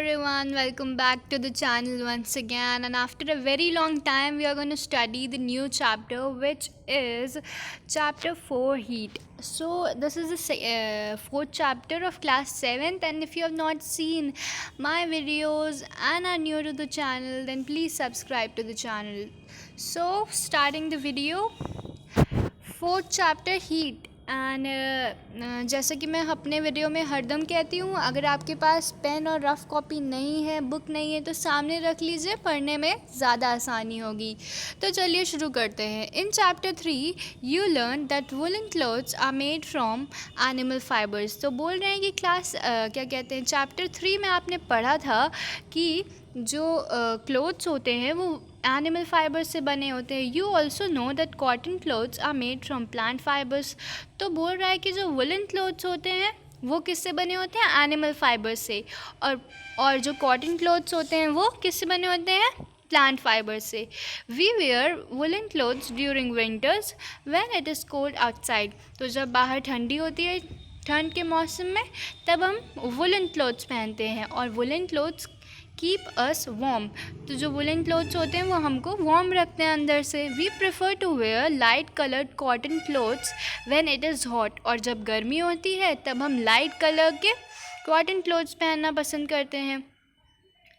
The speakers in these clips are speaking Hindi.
everyone, welcome back to the channel once again. And after a very long time, we are going to study the new chapter, which is chapter 4 Heat. So, this is the fourth chapter of class 7th. And if you have not seen my videos and are new to the channel, then please subscribe to the channel. So, starting the video, fourth chapter heat and जैसे कि मैं अपने वीडियो में हरदम कहती हूँ, अगर आपके पास पेन और रफ़ कॉपी नहीं है, बुक नहीं है, तो सामने रख लीजिए, पढ़ने में ज़्यादा आसानी होगी। तो चलिए शुरू करते हैं। In chapter 3 you learn that woollen clothes are made from animal fibres. तो बोल रहे हैं कि क्या कहते हैं, चैप्टर 3 में आपने पढ़ा था कि जो क्लोथ्स होते हैं वो एनिमल फाइबर से बने होते हैं। You also know that cotton clothes are made from plant fibres. तो बोल रहा है कि जो वुलन क्लोथ्स होते हैं वो किससे बने होते हैं? एनिमल फाइबर से। और जो कॉटन क्लोथ्स होते हैं वो किससे बने होते हैं? प्लांट फाइबर से। We wear woollen clothes during winters when it is cold outside. तो जब बाहर ठंडी होती है, ठंड के मौसम में, तब हम वुलन क्लोथ्स पहनते हैं। और woollen clothes keep us warm. तो जो वुलन क्लोथ्स होते हैं वो हमको वार्म रखते हैं अंदर से। We prefer to wear light coloured cotton clothes when it is hot. और जब गर्मी होती है तब हम लाइट कलर के कॉटन क्लोथ्स पहनना पसंद करते हैं।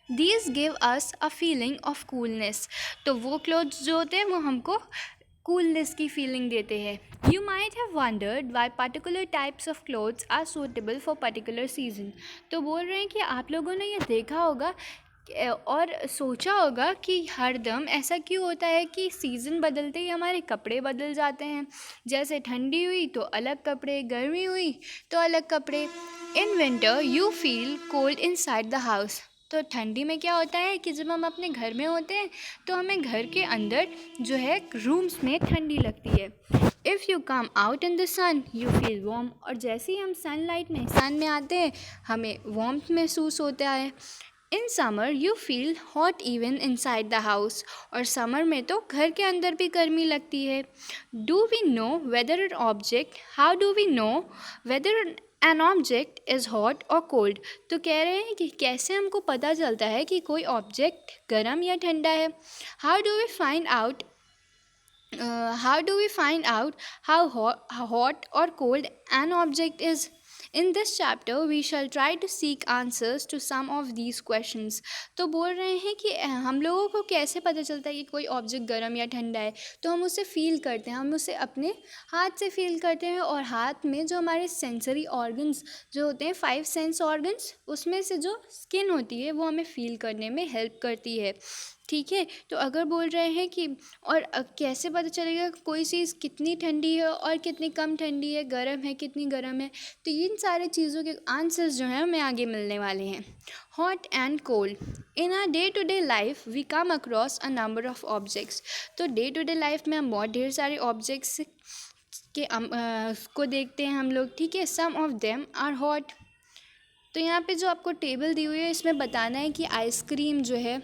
These give us a feeling of coolness. तो वो क्लोथ्स जो होते हैं वो हमको कूलनेस की फीलिंग देते हैं। You might have wondered why particular types of clothes are suitable for particular season. तो बोल रहे हैं कि आप लोगों ने ये देखा होगा और सोचा होगा कि हरदम ऐसा क्यों होता है कि सीज़न बदलते ही हमारे कपड़े बदल जाते हैं। जैसे ठंडी हुई तो अलग कपड़े, गर्मी हुई तो अलग कपड़े। In winter you feel cold inside the house. तो ठंडी में क्या होता है कि जब हम अपने घर में होते हैं तो हमें घर के अंदर जो है रूम्स में ठंडी लगती है। If you come out in the sun you feel warm. और जैसे ही हम सन में आते हैं हमें वार्मथ महसूस होता है। In summer you feel hot even inside the house. और समर में तो घर के अंदर भी गर्मी लगती है। Do we know whether an object how do we know whether an object is hot और कोल्ड। तो कह रहे हैं कि कैसे हमको पता चलता है कि कोई ऑब्जेक्ट गर्म या ठंडा है। How do we find out how hot or cold an object is? In this chapter, we shall try to seek answers to some of these questions. तो बोल रहे हैं कि हम लोगों को कैसे पता चलता है कि कोई ऑब्जेक्ट गर्म या ठंडा है। तो हम उसे फील करते हैं, हम उसे अपने हाथ से फील करते हैं। और हाथ में जो हमारे सेंसरी ऑर्गन्स जो होते हैं, 5 सेंस ऑर्गन्स, उसमें से जो स्किन होती है वो हमें फील करने में हेल्प करती है। ठीक है, तो अगर बोल रहे हैं कि और कैसे पता चलेगा कोई चीज़ कितनी ठंडी है और कितनी कम ठंडी है, गर्म है कितनी गर्म है, तो इन सारे चीज़ों के आंसर्स जो हैं हमें आगे मिलने वाले हैं। Hot and cold. In our day to day life we come across a number of objects. तो डे टू डे लाइफ में हम बहुत ढेर सारे ऑब्जेक्ट्स के को देखते हैं हम लोग। ठीक है, सम ऑफ देम आर हॉट। तो यहाँ पे जो आपको टेबल दी हुई है इसमें बताना है कि आइसक्रीम जो है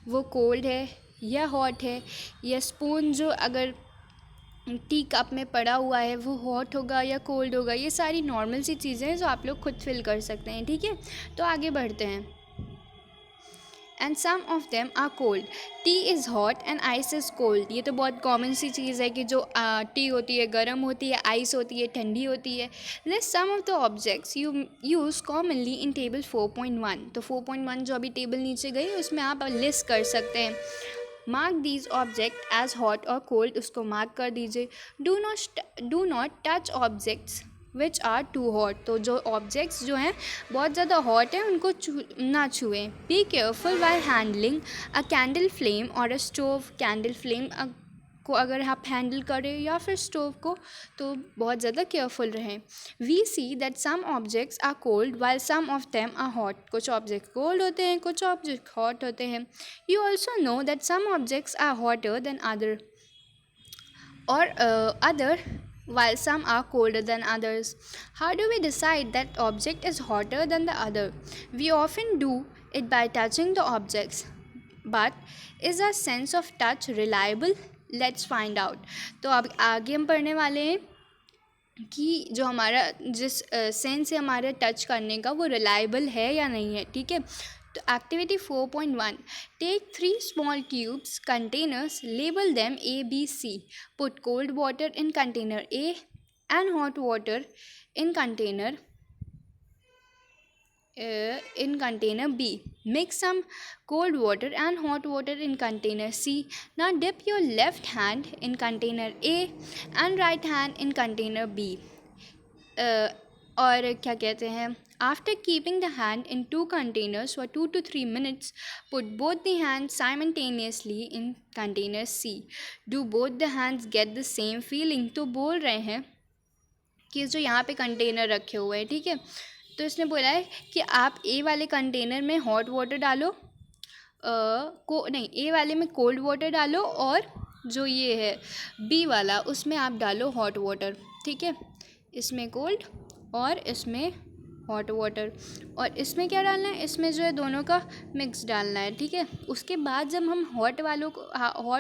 वो कोल्ड है या हॉट है, या स्पून जो अगर टी कप में पड़ा हुआ है वो हॉट होगा या कोल्ड होगा। ये सारी नॉर्मल सी चीज़ें हैं जो आप लोग खुद फिल कर सकते हैं। ठीक है, तो आगे बढ़ते हैं। And some of them are cold. Tea is hot and ice is cold. ये तो बहुत कॉमन सी चीज़ है कि जो टी होती है गर्म होती है, आइस होती है ठंडी होती है। List some of the objects you use commonly in table 4.1। तो 4.1 जो अभी टेबल नीचे गई उसमें आप लिस्ट कर सकते हैं। Mark these object as hot और कोल्ड, उसको मार्क कर दीजिए। Do not touch objects which are too hot. तो जो ऑब्जेक्ट्स जो हैं बहुत ज़्यादा हॉट हैं उनको ना छुएं। Be careful while handling a candle flame or a stove. Candle flame को अगर आप हैंडल करें या फिर स्टोव को तो बहुत ज़्यादा केयरफुल रहें। We see that some objects are cold while some of them are hot. कुछ ऑब्जेक्ट कोल्ड होते हैं, कुछ ऑब्जेक्ट हॉट होते हैं। You also know that some objects are hotter than other or other while some are colder than others. How do we decide that object is hotter than the other? We often do it by touching the objects. But is our sense of touch reliable? Let's find out. तो अब आगे हम पढ़ने वाले हैं कि जो हमारा जिस सेंस है हमारे टच करने का वो रिलायबल है या नहीं है। ठीक है, तो activity 4.1, take 3 small cubes containers, label them A, B, C. Put cold water in container A and hot water in container B. Mix some cold water and hot water in container C. Now dip your left hand in container A and right hand in container B. और क्या कहते हैं, after keeping the hand in 2 containers for 2 to 3 minutes, put both the hands simultaneously in container C. Do both the hands get the same feeling? तो बोल रहे हैं कि जो यहाँ पे कंटेनर रखे हुए हैं, ठीक है, तो इसने बोला है कि आप ए वाले कंटेनर में हॉट वाटर डालो, ए वाले में कोल्ड वाटर डालो, और जो ये है बी वाला उसमें आप डालो हॉट वाटर, ठीक है, इसमें कोल्ड और इसमें हॉट वाटर, और इसमें क्या डालना है, इसमें जो है दोनों का मिक्स डालना है, ठीक है। उसके बाद जब हम हॉट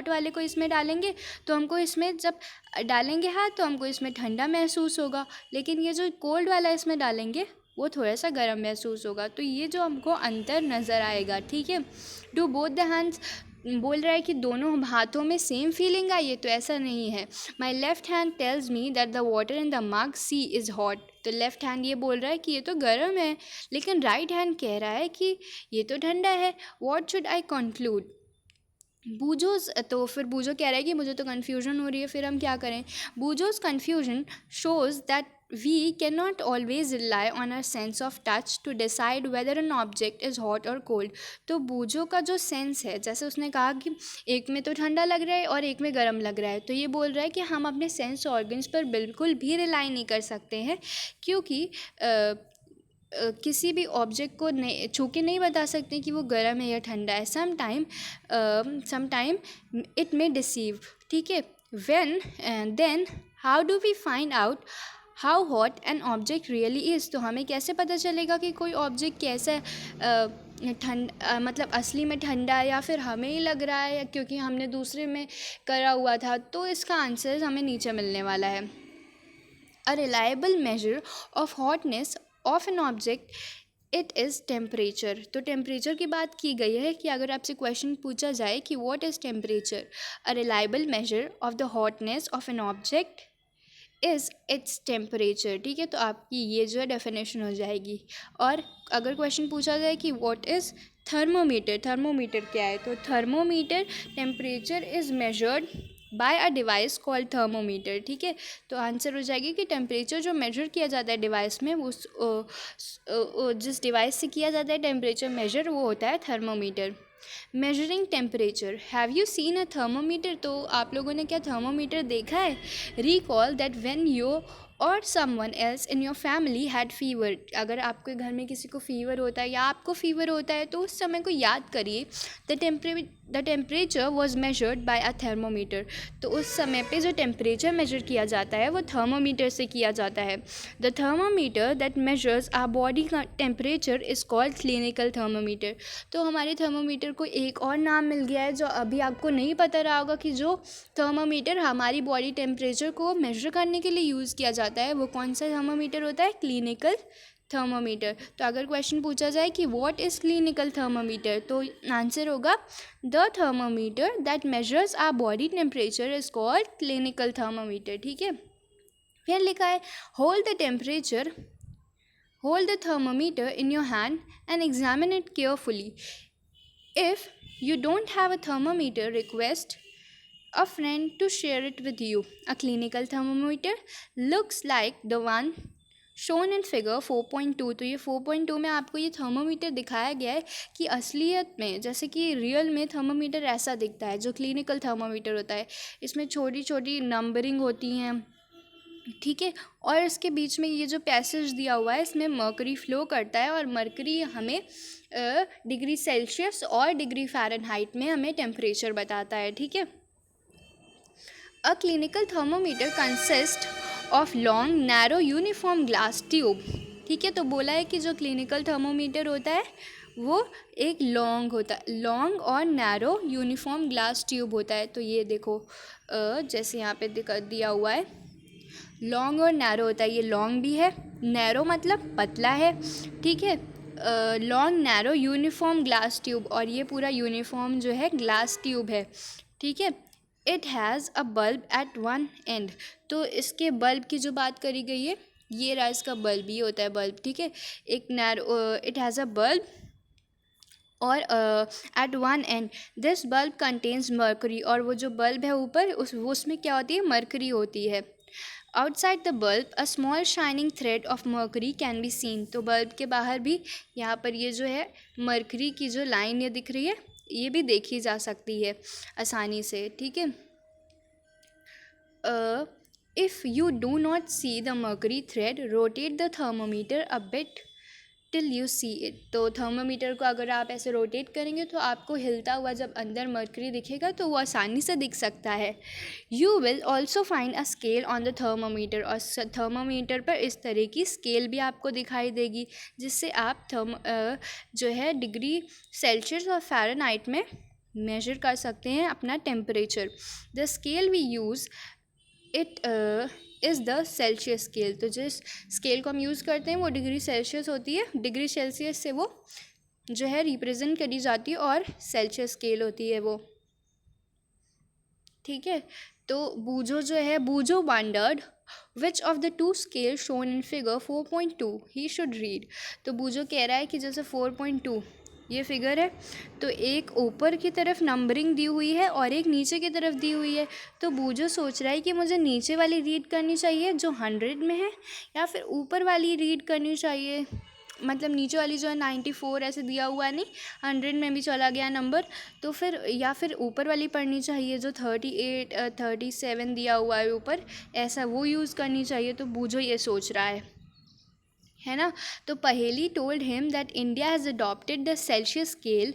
वाले को इसमें डालेंगे तो हमको इसमें जब डालेंगे हाथ तो हमको इसमें ठंडा महसूस होगा, लेकिन ये जो कोल्ड वाला इसमें डालेंगे वो थोड़ा सा गर्म महसूस होगा, तो ये जो हमको अंतर नज़र आएगा, ठीक है। डू बोथ द हैंड्स, बोल रहा है कि दोनों हाथों में सेम फीलिंग आई है, तो ऐसा नहीं है। My left hand tells me that the water in the mug C is hot, तो लेफ्ट हैंड ये बोल रहा है कि ये तो गर्म है, लेकिन राइट हैंड कह रहा है कि ये तो ठंडा है। What should I conclude? Boojho's, तो फिर बूजो कह रहा है कि मुझे तो कन्फ्यूजन हो रही है, फिर हम क्या करें? Boojho's confusion shows that we cannot always rely on our sense of touch to decide whether an object is hot or cold. तो बूजो का जो सेंस है, जैसे उसने कहा कि एक में तो ठंडा लग रहा है और एक में गर्म लग रहा है, तो ये बोल रहा है कि हम अपने सेंस ऑर्गन्स पर बिल्कुल भी रिलाई नहीं कर सकते हैं, क्योंकि किसी भी ऑब्जेक्ट को छू के नहीं बता सकते कि वो गर्म है या ठंडा है। Some time it may deceive, ठीक है। Then how do we find out how hot an object really is? तो हमें कैसे पता चलेगा कि कोई ऑब्जेक्ट कैसा है, मतलब असली में ठंडा है या फिर हमें ही लग रहा है, या क्योंकि हमने दूसरे में करा हुआ था? तो इसका आंसर हमें नीचे मिलने वाला है। A reliable measure of hotness of an object it is temperature. तो टेम्परेचर की बात की गई है कि अगर आपसे क्वेश्चन पूछा जाए कि what is temperature, a reliable measure of the hotness of N object is its temperature, ठीक है। तो आपकी ये जो है डेफिनेशन हो जाएगी। और अगर क्वेश्चन पूछा जाए कि व्हाट इज़ थर्मोमीटर, थर्मोमीटर क्या है, तो thermometer temperature is measured by a device called thermometer, ठीक है। तो आंसर हो जाएगी कि टेम्परेचर जो मेजर किया जाता है डिवाइस में, उस जिस डिवाइस से किया जाता है टेम्परेचर मेजर, वो होता है thermometer. Measuring temperature, have you seen a thermometer? तो आप लोगों ने क्या थर्मोमीटर देखा है? रिकॉल दैट व्हेन यू और someone else in your family had fever, अगर आपके घर में किसी को फीवर होता है या आपको फीवर होता है, तो उस समय को याद करिए। The temperature was measured by a thermometer, तो उस समय पे जो टेम्परेचर मेजर किया जाता है वो थर्मोमीटर से किया जाता है। The thermometer that measures our body का temperature is called clinical thermometer. तो हमारे थर्मोमीटर को एक और नाम मिल गया है जो अभी आपको नहीं पता रहा होगा, कि जो थर्मोमीटर हमारी बॉडी टेम्परेचर को मेजर करने के लिए यूज़ किया जाता है वो कौन सा थर्मोमीटर होता है? Clinical thermometer. तो अगर क्वेश्चन पूछा जाए कि व्हाट इज़ क्लिनिकल थर्मोमीटर, तो आंसर होगा the thermometer that measures our body temperature is called clinical thermometer, ठीक है। फिर लिखा है hold the thermometer in your hand and examine it carefully. If you don't have a thermometer, request a friend to share it with you. A clinical thermometer looks like the one shown in figure 4.2। तो ये 4.2 में आपको ये थर्मोमीटर दिखाया गया है कि असलियत में, जैसे कि रियल में थर्मोमीटर ऐसा दिखता है जो क्लिनिकल थर्मोमीटर होता है। इसमें छोटी छोटी नंबरिंग होती हैं, ठीक है, और इसके बीच में ये जो पैसेज दिया हुआ है इसमें मर्करी फ्लो करता है, और मर्करी हमें डिग्री सेल्सियस और डिग्री फ़ारेनहाइट में हमें टेम्परेचर बताता है, ठीक है। अ clinical thermometer consist of long narrow uniform glass tube, ठीक है। तो बोला है कि जो क्लिनिकल थर्मोमीटर होता है वो एक लॉन्ग और नैरो यूनिफॉर्म ग्लास ट्यूब होता है। तो ये देखो जैसे यहाँ पे दिया हुआ है, लॉन्ग और नैरो होता है। ये लॉन्ग भी है, नैरो मतलब पतला है, ठीक है, long narrow uniform glass tube, और ये पूरा यूनिफॉर्म जो है ग्लास ट्यूब है, ठीक है। It has a bulb at one end, तो इसके बल्ब की जो बात करी गई है, ये रहा इसका बल्ब, ये होता है बल्ब, ठीक है। एक narrow, it has a bulb और at one end this bulb contains mercury, और वो जो बल्ब है ऊपर उसमें क्या होती है, मर्करी होती है। Outside the bulb a small shining thread of mercury can be seen, तो बल्ब के बाहर भी यहाँ पर ये जो है मर्करी की जो लाइन ये दिख रही है, ये भी देखी जा सकती है आसानी से, ठीक है। If you do not see the mercury thread rotate the thermometer a bit till you see it, तो थर्मोमीटर को अगर आप ऐसे रोटेट करेंगे तो आपको हिलता हुआ जब अंदर मर्करी दिखेगा तो वो आसानी से दिख सकता है। You will also find a scale on the thermometer, और थर्मोमीटर पर इस तरह की स्केल भी आपको दिखाई देगी, जिससे आप जो है डिग्री सेल्सियस और फ़ारेनहाइट में मेजर कर सकते हैं अपना temperature. The scale we use it is the Celsius scale, तो जिस स्केल को हम यूज़ करते हैं वो डिग्री सेल्सियस होती है, डिग्री सेल्सियस से वो जो है रिप्रेजेंट करी जाती है, और सेल्सियस स्केल होती है वो, ठीक है। तो बूझो जो है, Boojho wondered which of the two scale shown in figure 4.2 he should read, तो बूझो कह रहा है कि जैसे 4.2 ये फिगर है, तो एक ऊपर की तरफ नंबरिंग दी हुई है और एक नीचे की तरफ दी हुई है, तो बूझो सोच रहा है कि मुझे नीचे वाली रीड करनी चाहिए जो 100 में है, या फिर ऊपर वाली रीड करनी चाहिए, मतलब नीचे वाली जो है 94 ऐसे दिया हुआ है, नहीं 100 में भी चला गया नंबर, तो फिर या फिर ऊपर वाली पढ़नी चाहिए जो 38 37 दिया हुआ है ऊपर, ऐसा वो यूज़ करनी चाहिए, तो बूझो ये सोच रहा है ना। तो Paheli told him that India has adopted the Celsius scale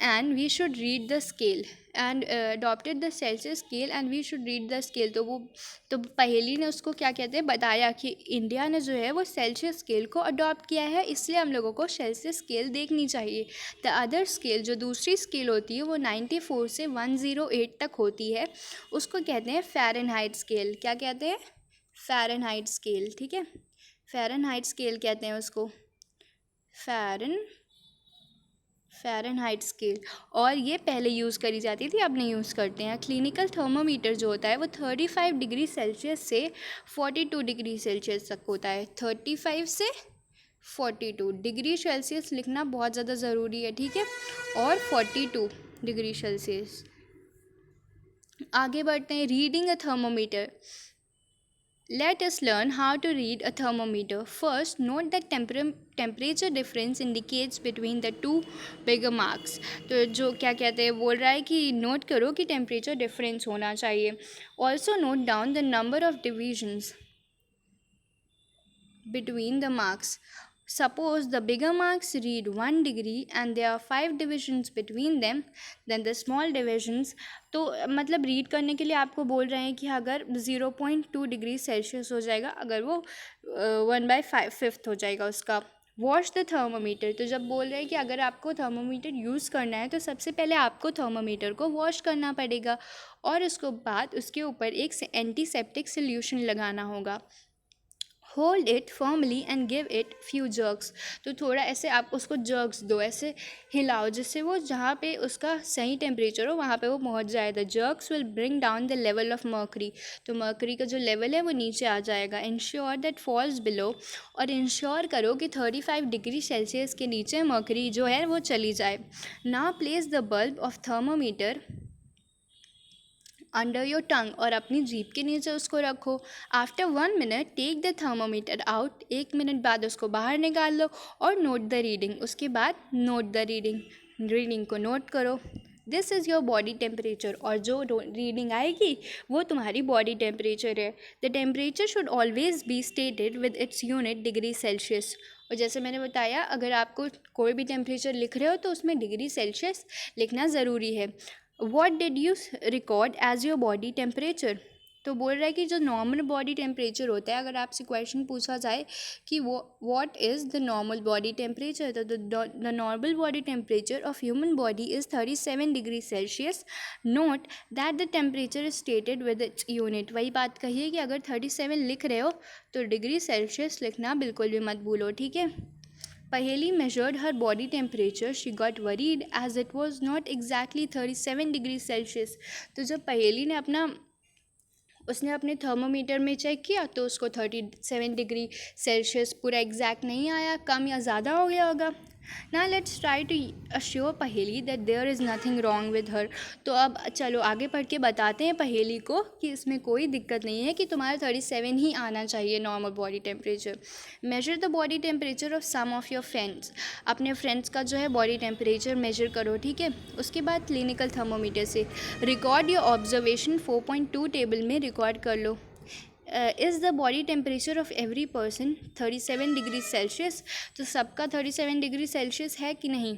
and we should read the scale and adopted the Celsius scale and we should read the scale, तो पहेली ने उसको क्या कहते हैं बताया कि इंडिया ने जो है वो सेल्सियस स्केल को अडॉप्ट किया है, इसलिए हम लोगों को सेल्सियस स्केल देखनी चाहिए। द अदर स्केल, जो दूसरी स्केल होती है वो 94 से 108 तक होती है, उसको कहते हैं फ़ारेनहाइट स्केल। क्या कहते हैं? फ़ारेनहाइट स्केल, ठीक है। फ़ारेनहाइट स्केल कहते हैं उसको, फ़ारेनहाइट स्केल, और ये पहले यूज़ करी जाती थी, अब नहीं यूज़ करते हैं। क्लिनिकल थर्मोमीटर जो होता है वो 35 डिग्री सेल्सियस से 42 डिग्री सेल्सियस तक होता है, 35 से 42 डिग्री सेल्सियस लिखना बहुत ज़्यादा ज़रूरी है, ठीक है, और 42 डिग्री सेल्सियस। आगे बढ़ते हैं, reading a thermometer. Let us learn how to read a thermometer. First, note that temperature difference indicates between the two bigger marks. तो जो क्या कहते हैं बोल रहा है कि नोट करो कि टेम्परेचर डिफरेंस होना चाहिए। Also note down the number of divisions between the marks. Suppose the bigger marks read 1 degree and there are 5 divisions between them, then the small divisions, तो मतलब रीड करने के लिए आपको बोल रहे हैं कि अगर 0.2 डिग्री सेल्सियस हो जाएगा, अगर वो 1/5 हो जाएगा उसका। वॉश द थर्मोमीटर, तो जब बोल रहे हैं कि अगर आपको थर्मोमीटर यूज़ करना है तो सबसे पहले आपको थर्मोमीटर को वॉश करना पड़ेगा, और उसके बाद उसके ऊपर एक एंटीसेप्टिक सोल्यूशन लगाना होगा। Hold it firmly and give it few jerks, तो थोड़ा ऐसे आप उसको जर्क्स दो, ऐसे हिलाओ जिससे वो जहाँ पे उसका सही टेम्परेचर हो वहाँ पे वो पहुँच जाए। The jerks will bring down the level of mercury, तो मर्करी का जो लेवल है वो नीचे आ जाएगा। इंश्योर दैट फॉल्स बिलो, और इंश्योर करो कि 35 डिग्री सेल्सियस के नीचे मर्करी जो है वो चली जाए। Now place the bulb of thermometer under your tongue, और अपनी जीभ के नीचे उसको रखो। After 1 minute take the thermometer out, 1 minute बाद उसको बाहर निकाल लो और नोट द रीडिंग, उसके बाद नोट द रीडिंग को नोट करो। This is your body temperature, और जो रीडिंग आएगी वो तुम्हारी बॉडी टेम्परेचर है। The temperature should always be stated with its unit degree Celsius, और जैसे मैंने बताया अगर आपको कोई भी टेम्परेचर लिख रहे हो तो उसमें डिग्री सेल्सियस लिखना ज़रूरी है। What did you record as your body temperature? तो बोल रहा है कि जो नॉर्मल बॉडी टेम्परेचर होता है, अगर आपसे क्वेश्चन पूछा जाए कि what is the normal body temperature, तो the normal body temperature of human body is 37 degree Celsius. Note that the temperature is stated with its unit, वही बात कही है कि अगर 37 लिख रहे हो तो डिग्री सेल्सियस लिखना बिल्कुल भी मत भूलो, ठीक है। Paheli measured her body temperature. She got worried as it was not exactly 37 degrees Celsius. तो जब पहेली ने उसने अपने थर्मोमीटर में चेक किया तो उसको 37 डिग्री सेल्सियस पूरा एग्जैक्ट नहीं आया, कम या ज़्यादा हो गया होगा. ना लेट्स ट्राई टू अश्योर पहेली that there is nothing wrong with her. तो अब चलो आगे पढ़ के बताते हैं पहेली को कि इसमें कोई दिक्कत नहीं है, कि तुम्हारा 37 ही आना चाहिए normal body temperature. Measure the body temperature of some of your friends. अपने फ्रेंड्स का जो है बॉडी टेम्परेचर मेजर करो, ठीक है. उसके बाद क्लिनिकल थर्मोमीटर से रिकॉर्ड योर ऑब्जर्वेशन 4.2 टेबल में रिकॉर्ड कर लो. Is the body temperature of every person 37 degree Celsius. तो सबका 37 डिग्री सेल्सियस है कि नहीं.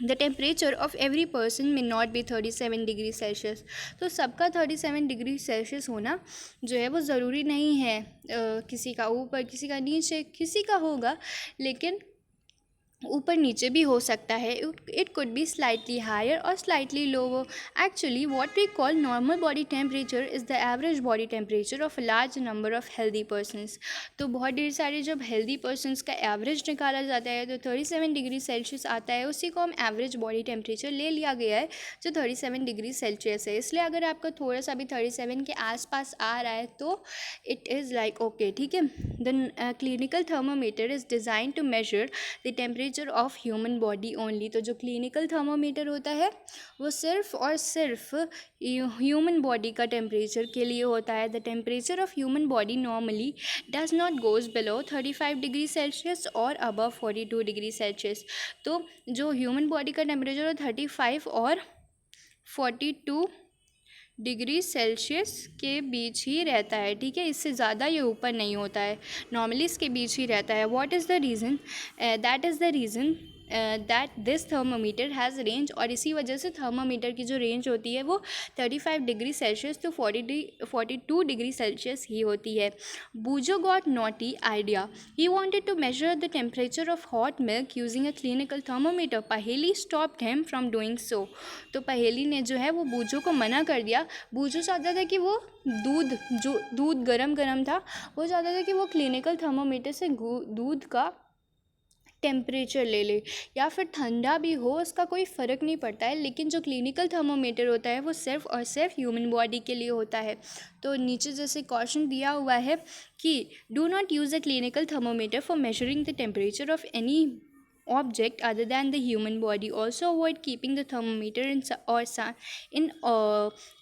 The temperature of every person may not be 37 degree Celsius. तो सबका 37 डिग्री सेल्सियस होना जो है वो ज़रूरी नहीं है. किसी का ऊपर, किसी का नीचे, किसी का होगा, लेकिन ऊपर नीचे भी हो सकता है. It could be slightly higher or slightly lower. Actually what we call normal body temperature is the average body temperature of a large number of healthy persons. तो बहुत ढेर सारे जब हेल्दी पर्सनस का एवरेज निकाला जाता है तो 37 डिग्री सेल्सियस आता है. उसी को हम एवरेज बॉडी टेम्परेचर ले लिया गया है जो 37 डिग्री सेल्सियस है. इसलिए अगर आपका थोड़ा सा भी 37 के आसपास आ रहा है तो इट इज़ लाइक ओके, ठीक है. The clinical thermometer is design to measure the temperature of human body only. तो जो क्लिनिकल थर्मोमीटर होता है वो सिर्फ और सिर्फ ह्यूमन बॉडी का टेम्परेचर के लिए होता है. The temperature of human body normally does not goes below 35 degree Celsius और अबव 42 डिग्री सेल्सियस. तो जो ह्यूमन बॉडी का टेम्परेचर है 35 और 42 डिग्री सेल्सियस के बीच ही रहता है, ठीक है. इससे ज़्यादा ये ऊपर नहीं होता है, नॉर्मली इसके बीच ही रहता है. What is the reason? That is the reason that this thermometer has range. और इसी वजह से थर्मोमीटर की जो रेंज होती है वो 35 डिग्री सेल्सियस तो 42 डिग्री सेल्सियस ही होती है. Boojho got naughty idea. He wanted to measure the temperature of hot milk using a clinical thermometer. Paheli stopped him from doing so. तो पहेली ने जो है वो बूजो को मना कर दिया. बूजो चाहता था कि वो दूध गरम था, वो चाहता था कि वो क्लिनिकल थर्मोमीटर से दूध का टेम्परेचर ले ले, या फिर ठंडा भी हो उसका कोई फ़र्क नहीं पड़ता है. लेकिन जो क्लिनिकल थर्मोमीटर होता है वो सिर्फ और सिर्फ ह्यूमन बॉडी के लिए होता है. तो नीचे जैसे क्वेश्चन दिया हुआ है कि do not use a clinical thermometer for measuring the temperature of any object other than the human body. Also avoid keeping the thermometer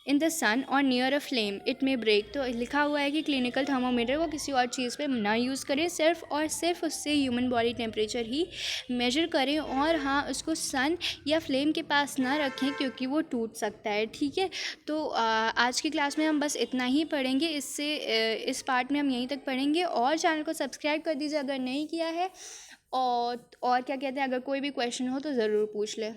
in the sun or near a flame, it may break. तो लिखा हुआ है कि क्लिनिकल थर्मोमीटर को किसी और चीज़ पे ना यूज़ करें, सिर्फ और सिर्फ उससे ह्यूमन बॉडी टेम्परेचर ही मेजर करें. और हाँ, उसको सन या फ्लेम के पास ना रखें क्योंकि वो टूट सकता है, ठीक है. तो आज की क्लास में हम बस इतना ही पढ़ेंगे. इस पार्ट में हम यहीं तक पढ़ेंगे. और चैनल को सब्सक्राइब कर दीजिए अगर नहीं किया है. और क्या कहते हैं, अगर कोई भी क्वेश्चन हो तो ज़रूर पूछ ले.